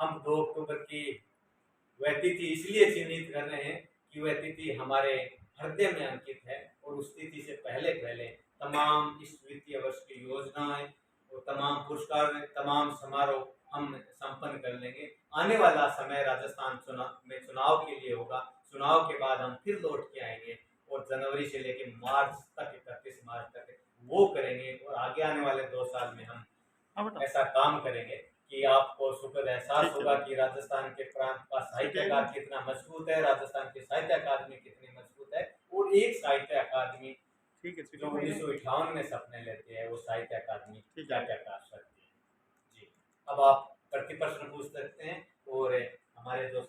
हम 2 अक्टूबर की वह तिथि इसलिए चिन्हित कर रहे हैं कि वह तिथि हमारे हृदय में अंकित है, और उस तिथि से पहले पहले तमाम इस वित्तीय वर्ष की योजनाएं और तमाम पुरस्कार, तमाम समारोह हम संपन्न कर लेंगे। आने वाला समय राजस्थान चुनाव के लिए होगा। चुनाव के बाद हम फिर लौट के आएंगे और जनवरी से लेकर मार्च तक, 31 मार्च तक वो करेंगे, और आगे आने वाले 2 साल में हम ऐसा काम करेंगे कि आपको सुखद एहसास होगा कि राजस्थान के प्रांत का साहित्यकार कितना मजबूत है, राजस्थान की साहित्य अकादमी कितनी मजबूत है, और एक साहित्य अकादमी जो 1958 में सपने लेती है, वो साहित्य अकादमी क्या क्या कर सकती है। जी, अब आप प्रति प्रश्न पूछ सकते हैं, और हमारे जो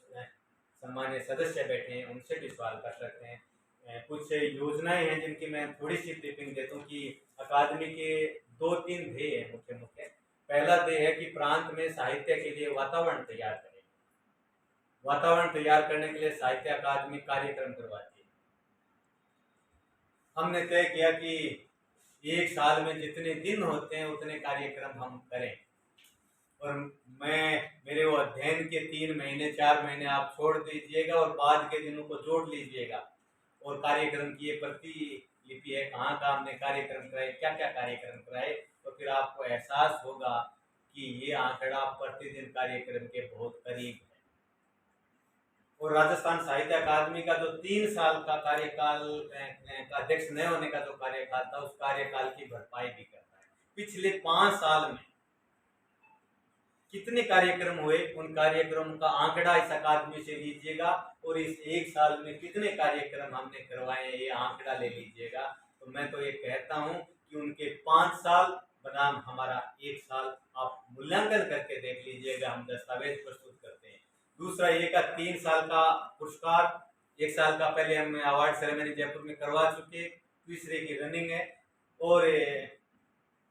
सम्मान्य सदस्य बैठे हैं उनसे भी सवाल कर सकते हैं। कुछ योजनाएं हैं जिनकी मैं थोड़ी सी टिप्पणी देता हूँ कि अकादमी के 2-3 ध्येय हैं मुख्य मुख्य। पहला ध्येय है कि प्रांत में साहित्य के लिए वातावरण तैयार करें। वातावरण तैयार करने के लिए साहित्य अकादमी कार्यक्रम करवाती है। हमने तय किया कि एक साल में जितने दिन होते हैं उतने कार्यक्रम हम करें, और मेरे वो अध्ययन के 3 महीने 4 महीने आप छोड़ दीजिएगा और बाद के दिनों को जोड़ लीजिएगा, और कार्यक्रम की ये प्रतिलिपि है कहाँ कहाँ हमने कार्यक्रम कराए, क्या क्या कार्यक्रम कराए, तो फिर आपको एहसास होगा कि ये आंकड़ा प्रतिदिन कार्यक्रम के बहुत करीब है। और राजस्थान साहित्य अकादमी का जो 3 साल का कार्यकाल का अध्यक्ष न होने का जो कार्यकाल था, उस कार्यकाल की भरपाई भी करता है। पिछले 5 साल में कितने कार्यक्रम हुए, उन कार्यक्रम का आंकड़ा इस अकादमी से लीजिएगा, और इस 1 साल में कितने कार्यक्रम हमने करवाए ये आंकड़ा ले लीजिएगा। तो मैं तो ये कहता हूँ कि उनके 5 साल बनाम हमारा 1 साल आप मूल्यांकन करके देख लीजिएगा, हम दस्तावेज प्रस्तुत करते हैं। दूसरा ये का 3 साल का पुरस्कार, 1 साल का पहले हम अवार्ड सेरेमनी जयपुर में करवा चुके, तीसरे की रनिंग है, और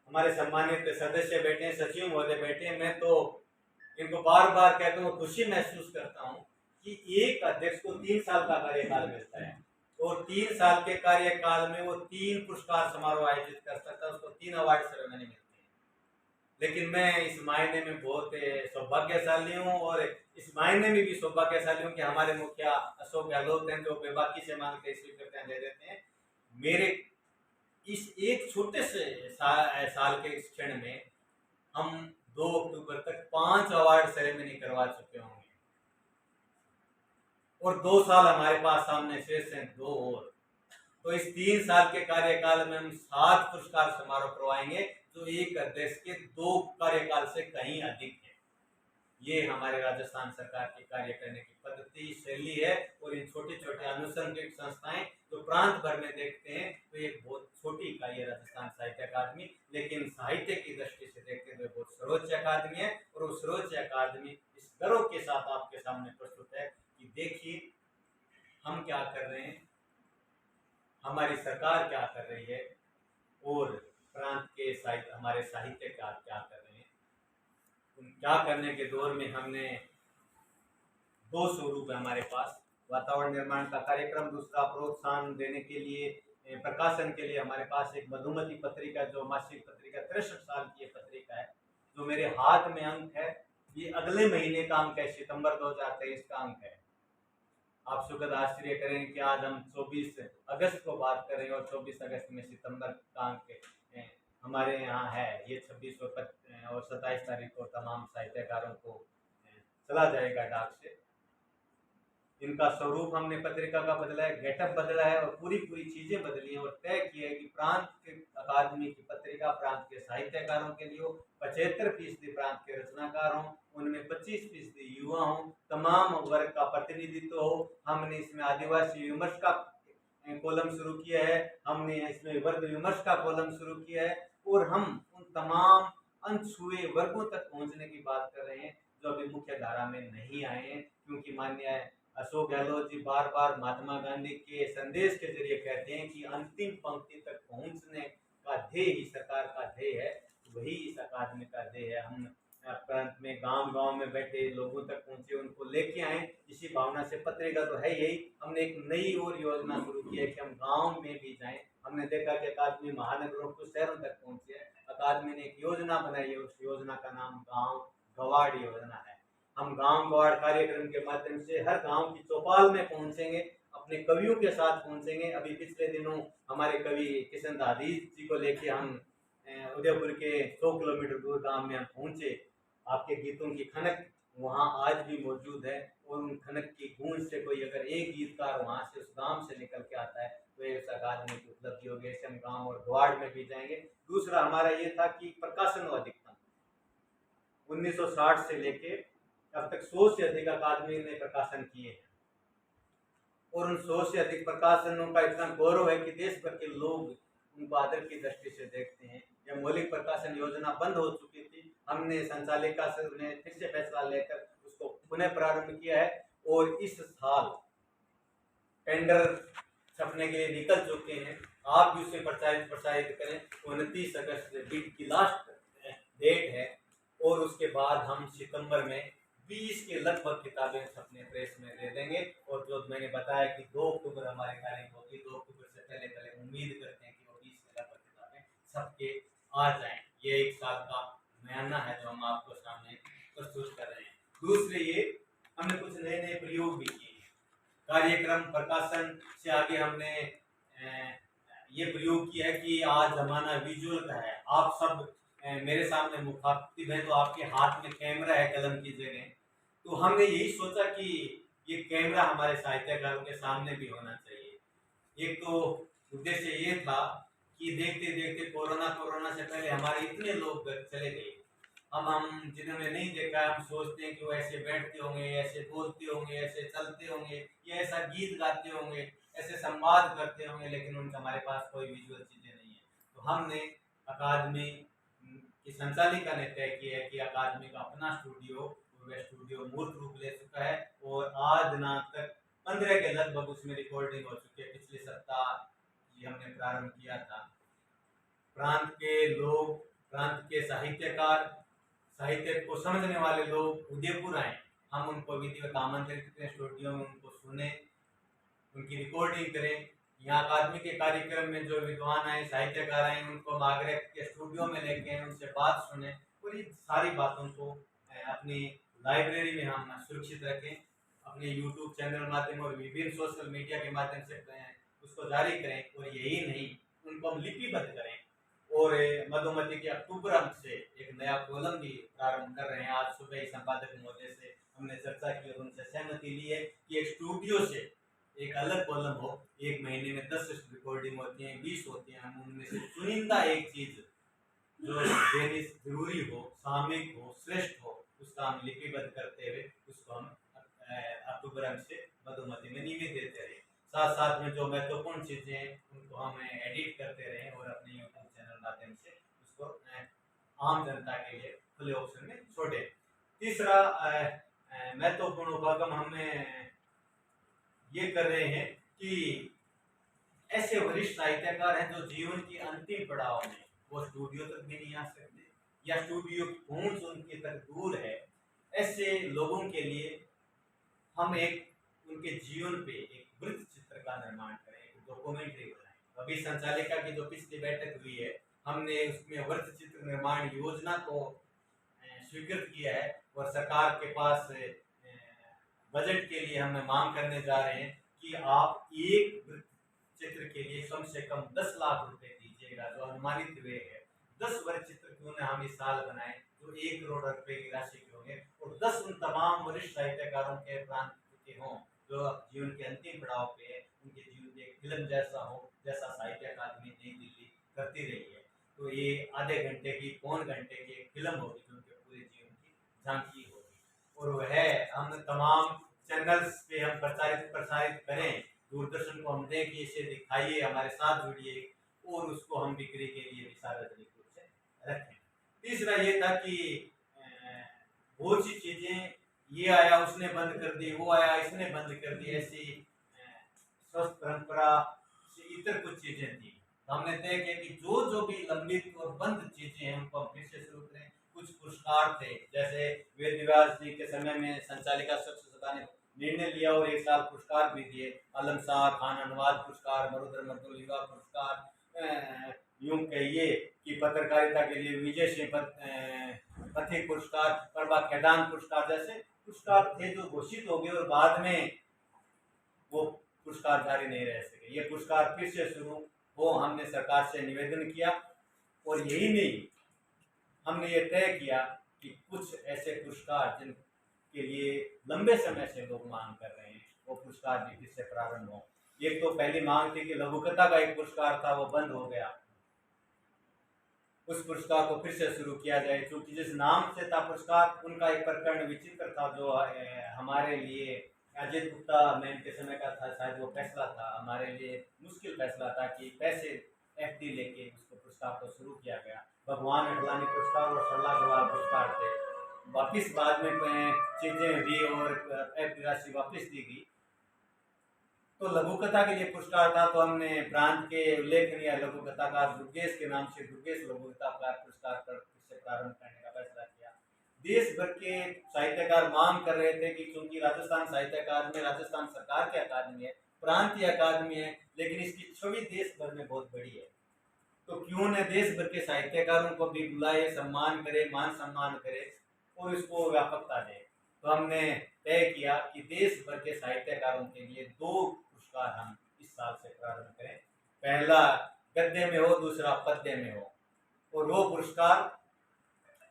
हमारे सम्मानित सदस्य बैठे हैं, सचिव महोदय बैठे हैं। मैं तो इनको बार बार कहता हूँ, खुशी महसूस करता हूँ कि एक अध्यक्ष को 3 साल का कार्यकाल मिलता है, और 3 साल के कार्यकाल में वो 3 पुरस्कार समारोह आयोजित कर सकता है, उसको 3 अवार्ड सेरेमनी मिलती है। लेकिन मैं इस मायने में बहुत सौभाग्यशाली हूँ, और इस मायने में भी सौभाग्यशाली हूँ कि हमारे मुखिया अशोक गहलोत हैं, जो बेबाकी से मांगते स्वीकृतियां दे देते हैं। मेरे इस एक छोटे से साल के इस क्षण में हम 2 अक्टूबर तक 5 अवार्ड सेरेमनी करवा चुके होंगे, और 2 साल हमारे पास सामने शेष हैं, 2 और। तो इस 3 साल के कार्यकाल में हम 7 पुरस्कार समारोह करवाएंगे, जो एक अध्यक्ष के 2 कार्यकाल से कहीं अधिक है। ये हमारे राजस्थान सरकार की कार्य करने की पद्धति शैली है, और इन छोटे छोटे अनुषंगिक संस्थाएं जो प्रांत भर में देखते हैं, तो एक बहुत छोटी इकाई है राजस्थान साहित्य अकादमी, लेकिन साहित्य की दृष्टि से देखते हुए बहुत सर्वोच्च अकादमी है। और वो सर्वोच्च अकादमी इस गर्व के साथ आपके सामने प्रस्तुत है कि देखिए हम क्या कर रहे हैं, हमारी सरकार क्या कर रही है, और प्रांत के साहित्य, हमारे साहित्यकार क्या कर रहे हैं। क्या करने के दौर में हमने 2 स्वरूप है हमारे पास, वातावरण निर्माण का कार्यक्रम, दूसरा प्रोत्साहन देने के लिए प्रकाशन के लिए हमारे पास एक मधुमती पत्रिका, जो मासिक पत्रिका 63 साल की पत्रिका है, जो मेरे हाथ में अंक है, ये अगले महीने का अंक है, सितंबर 2023 का अंक है। आप सुखद आश्चर्य करेंगे कि आज हम 24 अगस्त को बात कर रहे हैं, और 24 अगस्त में सितंबर का अंक हमारे यहाँ है। ये 26 और 27 तारीख को तमाम साहित्यकारों को चला जाएगा डाक से। इनका स्वरूप हमने पत्रिका का बदला है, गेटअप बदला है, और पूरी चीजें बदली हैं, और तय किया है कि प्रांत के अकादमी की पत्रिका प्रांत के साहित्यकारों के लिए हो, 75% प्रांत के रचनाकार हों, उनमें 25% युवा हों, तमाम वर्ग का प्रतिनिधित्व हो। हमने इसमें आदिवासी विमर्श का कॉलम शुरू किया है, हमने इसमें वर्ग विमर्श का कॉलम शुरू किया है, और हम उन तमाम अनछुए वर्गों तक पहुंचने की बात कर रहे हैं जो अभी मुख्य धारा में नहीं आए हैं। क्योंकि माननीय अशोक गहलोत जी बार बार महात्मा गांधी के संदेश के जरिए कहते हैं कि अंतिम पंक्ति तक पहुंचने का ध्येय ही सरकार का ध्येय है, वही इस अकादमी का ध्येय है। हम प्रांत में गांव में बैठे लोगों तक पहुंचे, उनको लेके आए, इसी भावना से पत्रिका तो है यही। हमने एक नई और योजना शुरू की है कि हम गांव में भी जाएं। हमने देखा कि अकादमी महानगरों को शहरों तक पहुंची है। अकादमी ने एक योजना बनाई है, उस योजना का नाम गांव गवाड़ योजना है। हम गांव गवाड़ कार्यक्रम के माध्यम से हर गांव की चौपाल में पहुंचेंगे, अपने कवियों के साथ पहुंचेंगे। अभी पिछले दिनों हमारे कवि किशन दादी जी को लेके हम उदयपुर के 100 किलोमीटर दूर गांव में हम पहुंचे। आपके गीतों की खनक वहाँ आज भी मौजूद है, और उन खनक की गूंज से कोई अगर एक गीतकार वहाँ से उस गांव से निकल के आता है तो ये आदमी की उपलब्धि होगी। ऐसे हम गांव और गवाड़ में भी जाएंगे। दूसरा हमारा ये था कि प्रकाशन अधिकतम 1960 से लेके अब तक 100 से अधिक अकादमी ने प्रकाशन किए हैं, और उन 100 से अधिक प्रकाशनों का इतना गौरव है कि देश भर के लोग उनको आदर की दृष्टि से देखते हैं। जब मौलिक प्रकाशन योजना बंद हो चुकी थी, हमने संचालिका ने फिर से फैसला लेकर उसको पुनः प्रारंभ किया है, और इस साल टेंडर छपने के लिए निकल चुके हैं। आप भी उसे प्रसारित करें। 29 अगस्त बिड की लास्ट डेट है, और उसके बाद हम सितंबर में 20 के लगभग किताबें छपने प्रेस में दे देंगे। और जो मैंने बताया कि 2 अक्टूबर हमारी तारीख होगी, 2 अक्टूबर से पहले उम्मीद करते हैं कि वो 20 के लगभग किताबें छप के आ जाएं। ये 1 साल का बयाना है जो हम आपको सामने प्रस्तुत कर रहे हैं। दूसरे, ये हमने कुछ नए नए प्रयोग भी किए हैं। कार्यक्रम प्रकाशन से आगे हमने ये प्रयोग किया है कि आज जमाना विजुअल का है। आप सब मेरे सामने मुखातिब है, तो आपके हाथ में कैमरा है कलम की जगह। तो हमने यही सोचा कि ये कैमरा हमारे साहित्यकारों के सामने भी होना चाहिए। एक तो उद्देश्य ये था कि देखते देखते कोरोना से पहले हमारे इतने लोग चले गए। हम जिन्होंने नहीं देखा, हम सोचते हैं कि वो ऐसे बैठते होंगे, ऐसे बोलते होंगे, ऐसे चलते होंगे, या ऐसा गीत गाते होंगे, ऐसे संवाद करते होंगे, लेकिन उनका हमारे पास कोई विजुअल चीजें नहीं है। तो हमने अकादमी की संचालिका ने तय किया है कि अकादमी का अपना स्टूडियो, वह स्टूडियो मूर्त रूप ले चुका है, और आज दिनांक तक 15 के लगभग उसमें रिकॉर्डिंग हो चुकी है। पिछले सप्ताह ये हमने प्रारंभ किया था। प्रांत के लोग, प्रांत के साहित्यकार, साहित्य को समझने वाले लोग उदयपुर आए, हम उनको विधिवत आमंत्रित करें, स्टूडियो में उनको सुने, उनकी रिकॉर्डिंग करें। यहाँ अकादमी के कार्यक्रम में जो विद्वान आए, साहित्यकार आए, उनको मागरे के स्टूडियो में लेके उनसे बात सुने, और ये सारी बातों को अपनी लाइब्रेरी में हम सुरक्षित रखें, अपने यूट्यूब चैनल माध्यम और विभिन्न सोशल मीडिया के माध्यम से उसको जारी करें। और यही नहीं, उनको हम लिपिबद्ध करें। और मधुमती के अक्टूबर अंक से एक नया कॉलम भी प्रारंभ कर रहे हैं। आज सुबह ही संपादक महोदय से हमने चर्चा की और उनसे सहमति ली है कि एक स्टूडियो से एक अलग कॉलम हो। 1 महीने में 10 रिकॉर्डिंग होती हैं, 20 होती हैं। हम उनमें से चुनिंदा एक चीज जो देनी जरूरी हो, सामयिक हो, श्रेष्ठ हो, उसका हम लिपिबद्ध करते हुए उसको हम अक्टूबर अंक से मधुमती में नियमित देते रहे। साथ साथ में जो महत्वपूर्ण चीजें हैं उनको हम एडिट करते रहे और अपने यूट्यूब चैनल माध्यम से उसको आम जनता के लिए खुले ऑप्शन में छोड़े। तीसरा महत्वपूर्ण उपक्रम हमें ये कर रहे हैं कि ऐसे वरिष्ठ साहित्यकार हैं जो जीवन की अंतिम पड़ाव में वो स्टूडियो तक भी नहीं आ सकते, या स्टूडियो की पहुंच उनके तक दूर है। ऐसे लोगों के लिए हम एक उनके जीवन पे एक वृत्त चित्र का निर्माण करें, एक डॉक्यूमेंट्री बनाएं। अभी संचालिका की जो पिछली बैठक हुई है, हमने उसमें वृत्त चित्र निर्माण योजना को स्वीकृत किया है, और सरकार के पास बजट के लिए हम मांग करने जा रहे हैं कि आप एक वृत्त चित्र के लिए कम से कम 10 लाख रुपए दीजिएगा, जो अनुमानित हुए है। 10 वृत्त चित्र क्यों न हम इस साल बनाए जो 1 करोड़ रुपए की राशि के होंगे, और 10 उन तमाम वरिष्ठ साहित्यकारों के प्रांत के हों जो जीवन के अंतिम पड़ाव पे है, उनके जीवन की एक फिल्म जैसा हो, जैसा साहित्य अकादमी नई दिल्ली करती रही है। तो ये आधे घंटे की, पौन घंटे की एक फिल्म होगी जो उनके पूरे जीवन की झांकी होगी, और वह हम तमाम चैनल्स पे हम प्रसारित करें। दूरदर्शन को हम दें कि इसे दिखाइए, हमारे साथ जुड़िए, और उसको हम बिक्री के लिए भी सार्वजनिक रूप से रखें। तीसरा ये था कि बहुत सी चीजें, ये आया उसने बंद कर दी, वो आया इसने बंद कर दी, ऐसी स्वस्थ परंपरा से इतर कुछ चीजें थी। तो हमने तय किया कि जो भी लंबित और बंद चीजें हैं उनको हम फिर से शुरू करें। कुछ पुरस्कार थे, जैसे वेद व्यास जी के समय में संचालिका स्वच्छ सभा ने निर्णय लिया और 1 साल पुरस्कार भी दिए। आलम शाह खान अनुवाद पुरस्कार, मरुधर मर्दुल युवा पुरस्कार, यूं कहिए कि पत्रकारिता के लिए विजय सिंह पथिक पुरस्कार, प्रभा खेदान पुरस्कार, जैसे पुरस्कार थे जो घोषित हो गए और बाद में वो पुरस्कार जारी नहीं रह सके। ये पुरस्कार फिर से शुरू हो, हमने सरकार से निवेदन किया और यही नहीं, हमने ये तय किया कि कुछ ऐसे पुरस्कार जिनके लिए लंबे समय से लोग मांग कर रहे हैं वो पुरस्कार भी फिर से प्रारंभ हो। एक तो पहली मांग थी कि लघुकथा का एक पुरस्कार था, वो बंद हो गया, उस पुरस्कार को फिर से शुरू किया जाए। क्योंकि जिस नाम से था पुरस्कार, उनका एक प्रकरण विचित्र था जो हमारे लिए अजय गुप्ता मैम के समय का था, शायद वो फैसला था, हमारे लिए मुश्किल फैसला था कि पैसे एफडी लेके उसको पुरस्कार को शुरू किया गया। भगवान अडवाणी पुरस्कार और सरला गवाल पुरस्कार थे, वापिस बाद में चीजें हुई और एफडी राशि वापस दी गई। तो लघुकथा के लिए पुरस्कार था, तो हमने प्रांत के उल्लेखनीय लघुकथाकार दुर्गेश के नाम से दुर्गेश लघुकथाकार पुरस्कार पर से प्रारंभ करने का फैसला किया। देश भर के साहित्यकार मांग कर रहे थे कि क्योंकि राजस्थान साहित्य अकादमी राजस्थान सरकार की अकादमी है, प्रांतीय अकादमी है, लेकिन इसकी छवि देश भर में बहुत बड़ी है, तो क्यों न देश भर के साहित्यकारों को भी बुलाए, सम्मान करे, मान सम्मान करे और इसको व्यापकता दे। तो हमने तय किया कि देश भर के साहित्यकारों के लिए 2 पुरस्कार हम इस साल से प्रारंभ करें। पहला गद्य में हो, दूसरा पद्य में हो, और वो पुरस्कार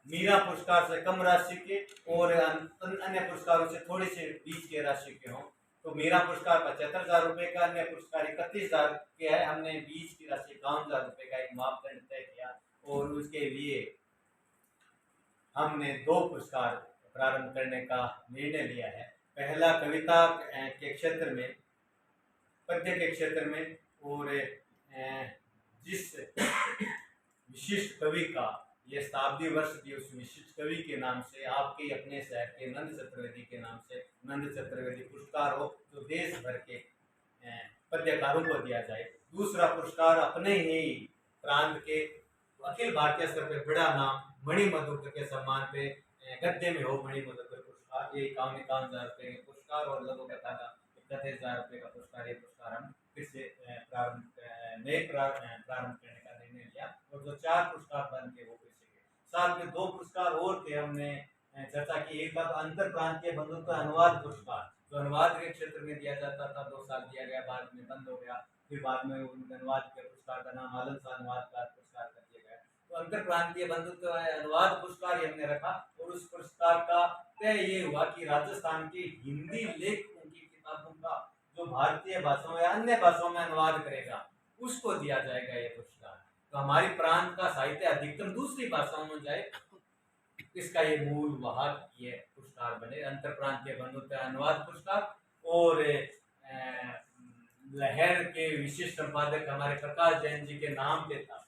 मीरा पुरस्कार से कम राशि के और अन्य पुरस्कारों से थोड़ी से बीच के राशि के हों। तो मीरा पुरस्कार 75,000 रुपये का, अन्य पुरस्कार 31,000 के है। हमने बीच की राशि 51,000 रुपये का एक मापदंड तय किया और उसके लिए हमने 2 पुरस्कार प्रारंभ करने का निर्णय लिया है। पहला कविता के क्षेत्र में, पद्य के क्षेत्र में, और जिस विशिष्ट कवि का ये शताब्दी वर्ष भी उस विशिष्ट कवि के नाम से, आपके अपने शहर के नंद चतुर्वेदी के नाम से नंद चतुर्वेदी पुरस्कार हो, तो देश भर के पद्यकारों को दिया जाए। दूसरा पुरस्कार अपने ही प्रांत के अखिल भारतीय स्तर पर बड़ा नाम मणिमधुकर के सम्मान पे गद्य में हो मणिमधुकर पुरस्कार, ये 51,000 रुपये के पुरस्कार, और लघुकथा का 31,000 रुपये का पुरस्कार। ये पुरस्कार हम फिर से प्रारंभ करने का निर्णय लिया, और जो 4 पुरस्कार बन के वो फिर से गए। साल में 2 पुरस्कार और थे, हमने चर्चा की। एक था अंतर प्रांतीय बंधुत्व अनुवाद पुरस्कार, जो अनुवाद के क्षेत्र में दिया जाता था, 2 साल दिया गया, बाद में बंद हो गया। फिर बाद में अनुवाद के पुरस्कार का नाम आलन सा अनुवाद का पुरस्कार कर दिया गया। तो अंतर प्रांतीय बंधुत्व अनुवाद पुरस्कार हमने रखा, और उस पुरस्कार का तय ये हुआ कि राजस्थान के हिंदी लेखकों की किताबों का जो भारतीय भाषाओं या अन्य भाषाओं में अनुवाद करेगा उसको दिया जाएगा ये पुरस्कार। तो हमारी प्रांत का साहित्य अधिकतम दूसरी भाषाओं में जाए, इसका ये मूल वाहक ये पुरस्कार बने, अंतर प्रांतीय बंधुत्व अनुवाद पुरस्कार। और लहर के विशिष्ट संपादक हमारे प्रकाश जैन जी के नाम पे था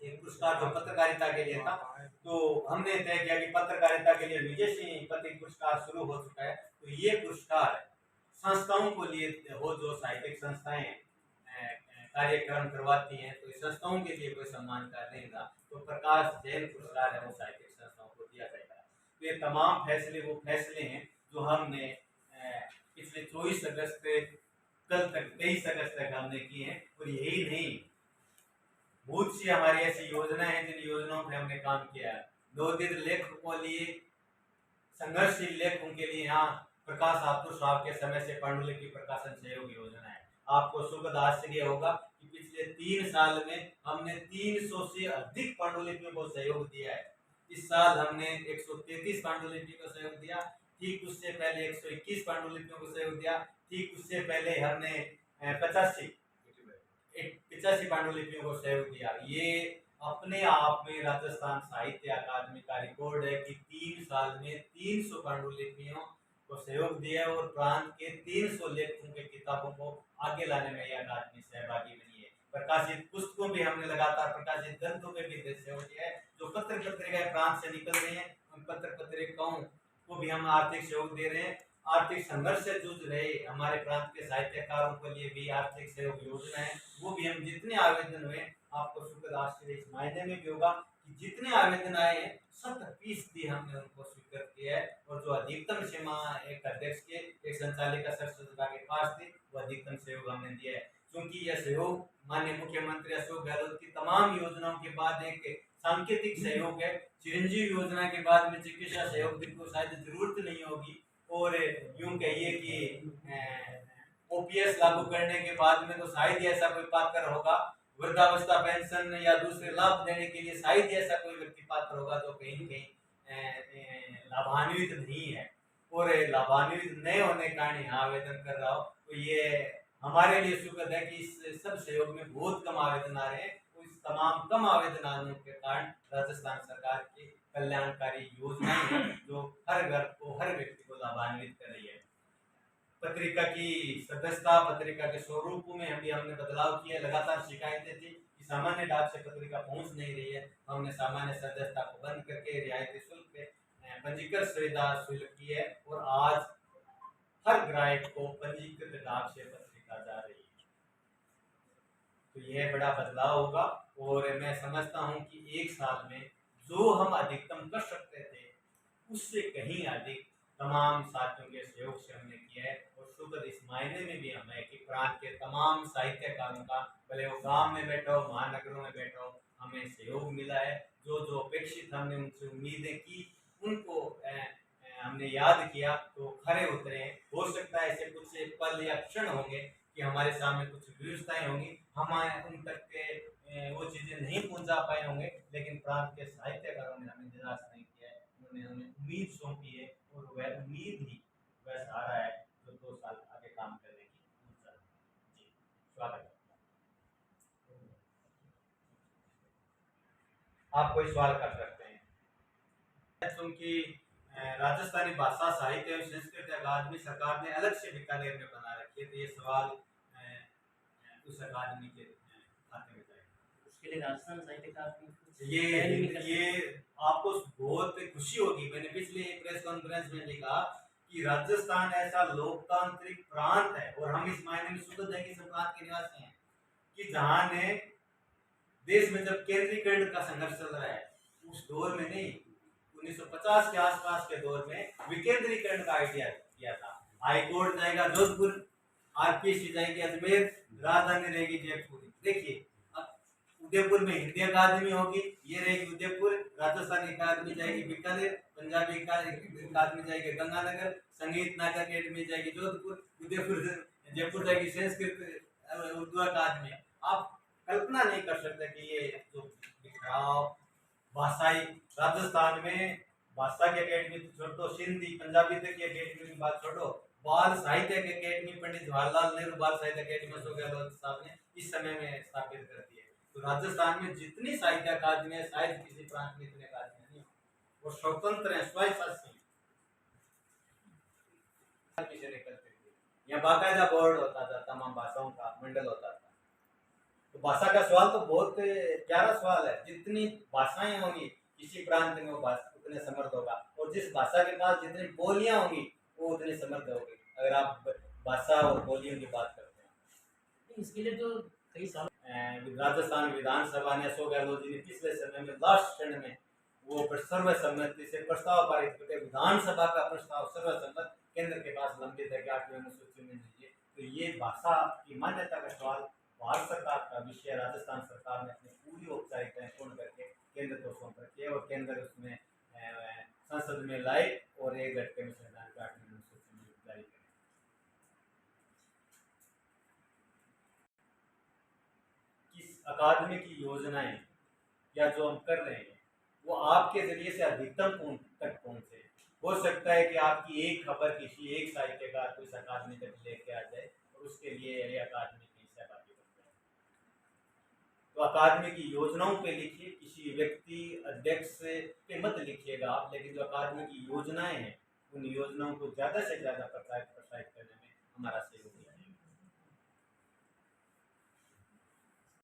एक पुरस्कार जो पत्रकारिता के लिए था। तो हमने तय किया कि पत्रकारिता के लिए विजय सिंह पत्रिक पुरस्कार शुरू हो चुका है, तो ये पुरस्कार संस्थाओं को लिए हो, जो साहित्यिक संस्थाएं कार्यक्रम करवाती हैं, तो इस संस्थाओं के लिए कोई सम्मान कर नहीं था, तो प्रकाश जैन पुरस्कार है वो साहित्यिक संस्थाओं को दिया जाएगा। तो ये तमाम फैसले वो फैसले हैं जो हमने पिछले 24 अगस्त कल तक 23 अगस्त तक हमने किए हैं। और यही नहीं, बहुत सी हमारी ऐसी योजनाएं हैं जिन योजनाओं पे हमने काम किया है। नवोदित लेखकों लिए, संघर्षशील लेखकों के लिए यहाँ प्रकाश आतुर साहब के समय से पांडुलिपि प्रकाशन सहयोग योजना है। आपको सुखद आश्चर्य होगा कि पिछले 3 साल में हमने 300 से अधिक पांडुलिपियों को सहयोग दिया है। इस साल हमने 133 पांडुलिपि को सहयोग दिया, ठीक उससे पहले 121 पांडुलिपियों को सहयोग दिया, ठीक उससे पहले हमने 85 पांडुलिपियों को सहयोग दिया। ये अपने आप में राजस्थान साहित्य अकादमी का रिकॉर्ड है कि 3 साल में 300 पांडुलिपियों को सहयोग दिया, और प्रांत के 300 लेखकों के किताबों को आगे लाने में यह अकादमी सहभागी बनी है। प्रकाशित पुस्तकों भी हमने लगातार, प्रकाशित ग्रंथों में भी सहयोग दिया है। जो पत्र पत्रिकाएं प्रांत से निकल रही हैं, उन पत्र पत्रिकाओं को भी हम आर्थिक सहयोग दे रहे हैं। आर्थिक संघर्ष से जूझ रहे हमारे प्रांत के साहित्यकारों के लिए भी आर्थिक सहयोग योजना है, वो भी हम जितने आवेदन हुए, आपको सुखद आश्चर्य इस मायने में भी होगा कि जितने आवेदन आए हैं 70% हमने उनको स्वीकृत किया है। और जो अधिकतम सीमा एक अध्यक्ष के, एक संचालिका सरस्वती के पास थी, वो अधिकतम सहयोग हमने दिया है। क्योंकि यह सहयोग माननीय मुख्यमंत्री अशोक गहलोत की तमाम योजनाओं के बाद एक सांकेतिक सहयोग है। चिरंजीवी योजना के बाद में चिकित्सा सहयोग की शायद जरूरत नहीं होगी, और यूं कहिए कि ओपीएस लागू करने के बाद में तो शायद ही ऐसा कोई पात्र होगा, वृद्धावस्था पेंशन या दूसरे लाभ देने के लिए शायद ही ऐसा कोई व्यक्ति पात्र होगा जो कहीं न कहीं लाभान्वित नहीं है। और लाभान्वित नहीं होने के कारण यहाँ आवेदन कर रहा हो, तो ये हमारे लिए सुखद है कि इस सब सहयोग में बहुत कम आवेदन आ रहे हैं। तो इस तमाम कम आवेदन आने के कारण राजस्थान सरकार की कल्याणकारी योजनाएं हैं जो हर घर को, हर व्यक्ति को लाभान्वित कर रही है। पत्रिका की सदस्यता, पत्रिका के स्वरूप में हमने बदलाव किया। लगातार शिकायतें थी कि सामान्य डाक से पत्रिका पहुंच नहीं रही है। हमने सामान्य सदस्यता को बंद करके रियायती शुल्क पे पंजीकृत सुविधा शुल्क की है और आज हर ग्राहक को पंजीकृत डाक से पत्रिका जा रही है। तो यह बड़ा बदलाव होगा और मैं समझता हूं कि एक साल में जो हम अधिकतम कर सकते थे उससे कहीं अधिक तमाम साथियों के सहयोग से हमने किया है। और सुखद इस मायने में भी हमें कि प्रांत के तमाम साहित्यकारों का, भले वो गांव में बैठा हो, महानगरों में बैठा हो, हमें सहयोग मिला है। जो जो अपेक्षित हमने उनसे उम्मीदें की, उनको हमने याद किया तो खरे उतरे। हो सकता है ऐसे कुछ पल या क्षण होंगे कि हमारे सामने कुछ व्यवस्थाएं होंगी, हम उन तक के वो चीज़ें नहीं पहुंचा पाए होंगे, लेकिन प्रांत के साहित्यकारों ने हमें निराश नहीं किया है। उन्होंने हमें उम्मीद सौंपी है और वह उम्मीद ही वह सहारा है जो 2 साल आगे काम करने की ऊर्जा है। जी, स्वागत है। आप कोई सवाल कर सकते हैं। क्योंकि राजस्थानी भाषा साहित्य एवं संस्कृति अकादमी सरकार ने अलग से बीकानेर में बना रखी है, तो ये सवाल उस अकादमी के खाते में जाएगा। उसके लिए राजस्थान साहित्य अकादमी ये आपको बहुत खुशी होगी। मैंने पिछले प्रेस कॉन्फ्रेंस में भी कहा कि राजस्थान ऐसा लोकतांत्रिक प्रांत है और हम इस मायने में सुखद है कि इस प्रांत के निवासी हैं कि जहां ने देश में जब केंद्रीकरण का संघर्ष चल रहा है उस दौर में नहीं, 1950 के आसपास के दौर में विकेंद्रीकरण का आइडिया किया था। हाईकोर्ट जाएगा जोधपुर, आरपीएससी जाएगी अजमेर, राजधानी रहेगी जयपुर। देखिए उदयपुर में हिंदी अकादमी होगी, ये रहेगी उदयपुर, राजस्थानी अकादमी जाएगी बीकानेर, पंजाबी अकादमी जाएगी गंगानगर, संगीत नाटक अकेडमी जाएगी जोधपुर, उदयपुर जयपुर जाएगी संस्कृत उर्दू अकादमी। आप कल्पना नहीं कर सकते कि ये जो बिखराव भाषाई राजस्थान में भाषा की अकेडमी तो छोड़ो, सिंधी पंजाबी तक की अकेडमी की बात छोड़ो, बाल साहित्य की अकेडमी पंडित जवाहरलाल नेहरू बाल साहित्य अकेडमी अशोक गहलोत साहब ने इस समय में स्थापित कर दी है। तो राजस्थान में जितनी साहित्य अकादमी है शायद किसी प्रांत में इतने अकादमी नहीं हो, और स्वतंत्र है, स्वायत्त यहाँ बाकायदा बोर्ड होता था, तमाम भाषाओं का मंडल होता था। तो भाषा का सवाल तो बहुत प्यारा सवाल है। जितनी भाषाएं होंगी किसी प्रांत में वो उतने समृद्ध होगा, और जिस भाषा के पास जितनी बोलियां होंगी वो उतनी समृद्ध होगी। अगर आप भाषा और बोलियों की बात करते हैं, इसके लिए तो कई साल राजस्थान विधानसभा ने अशोक गहलोत जी ने पिछले समय में लास्ट क्षण में वो सर्वसम्मति से प्रस्ताव पारित करके विधानसभा का प्रस्ताव सर्वसम्मत केंद्र के पास लंबित है कि 8वीं अनुसूची में दीजिए। तो ये भाषा की मान्यता का सवाल भारत सरकार का विषय, राजस्थान सरकार ने अपनी पूरी औपचारिकताएं पूर्ण करके केंद्र को सौंप रखी है और केंद्र उसमें संसद में लाए और 1 झटके में संविधान की 8वीं अनुसूची में जारी करें। किस अकादमी की योजनाएं या जो हम कर रहे हैं वो आपके जरिए से अधिकतम तक पहुंचे। हो सकता है कि आपकी एक खबर किसी एक साहित्यकार को इस अकादमी तक लेके आ जाए और उसके लिए ये अकादमी की सहभागी बन जाए। तो अकादमी की योजनाओं पे लिखिए, किसी व्यक्ति अध्यक्ष पे मत लिखिएगा आप, लेकिन जो अकादमी की योजनाएं हैं उन योजनाओं को ज़्यादा से ज़्यादा प्रसारित करने में हमारा